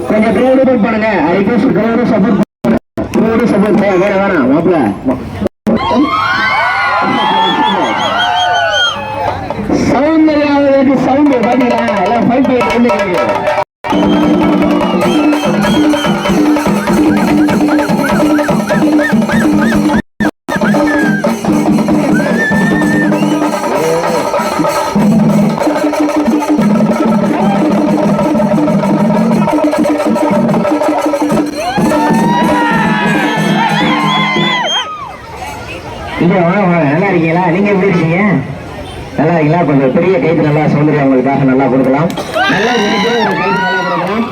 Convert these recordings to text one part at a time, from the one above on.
கொஞ்சம் க்ரௌட் பண்ணுங்க. சப்போர்ட் வேற வேணாம் மாப்பிள்ள. சௌந்தர்யாவுக்கு சவுண்ட் பாத்தீங்களா? எல்லாம் ஃபைட் பண்ணிட்டு நல்லா இருக்கீங்களா? நீங்க எப்படி இருக்கீங்க? நல்லா இருக்கீங்களா? கொஞ்சம் பெரிய கைது நல்லா சௌந்தர்யா உங்களுக்காக நல்லா கொடுக்கலாம். நல்லா ஒரு கைது நல்லா கொடுக்கலாம்.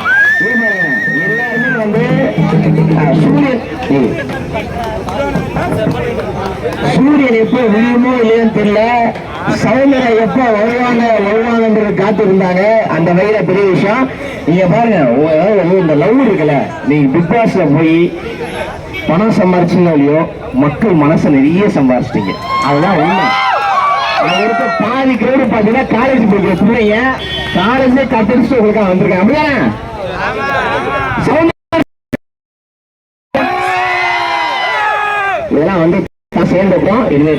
எல்லாருமே வந்து சூரியன் எப்ப விழுமோ இல்லையோன்னு தெரியல. சௌந்தர்யா எப்ப வருவாங்கன்றது காத்து இருந்தாங்க. அந்த வகையில பெரிய விஷயம். நீங்க பாருங்க, இந்த லவ் இருக்குல்ல, நீங்க பிக் பாஸ்ல போய் பணம் சம்பாரிச்சுங்க இல்லையோ, மக்கள் மனசை நிறைய சம்பாரிச்சிட்டீங்க. அதுதான் உண்மை. இருக்க பாதி கிரௌடு பாத்தீங்கன்னா காலேஜ் போய்க்கிற பிள்ளைங்க காலேஜே கட்டடிச்சு உங்களுக்காக வந்திருக்காங்க. அப்படியா? இதெல்லாம் வந்து சேர்ந்துட்டோம். இதுல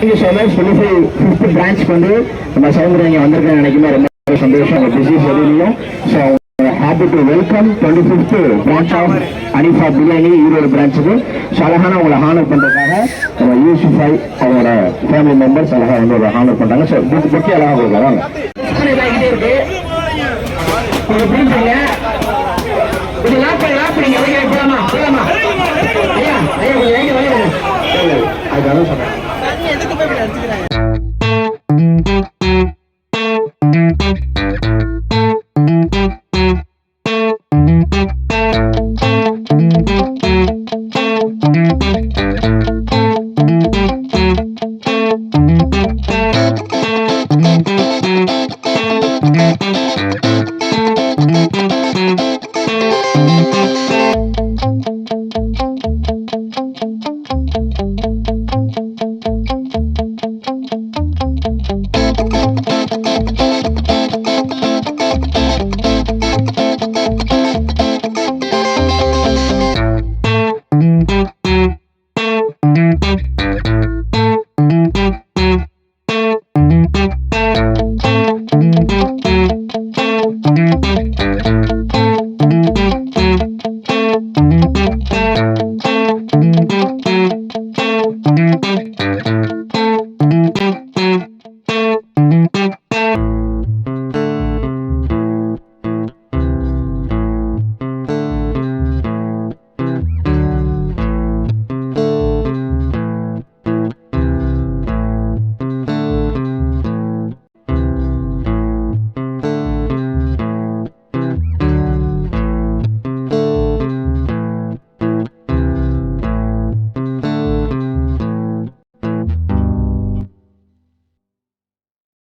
பிரான்ச் வந்து நம்ம சௌந்தர்யா வந்திருக்கேன் நினைக்குமே ரொம்ப சந்தோஷம். பிஸி ஷெட்யூலையும் happy to welcome 25th branch of Hanifa Biryani Erode பிரான்ச்சுக்கு. அழகான உங்களை ஹானர் பண்றதுக்காக நம்ம யூசுஃபை அவங்களோட ஃபேமிலி மெம்பர்ஸ் அழகா வந்து ஒரு ஹானர் பண்றாங்க. ஸோ புக்கே அழகா கொடுக்குறாங்க. அதுக்காக சொல்றேன்.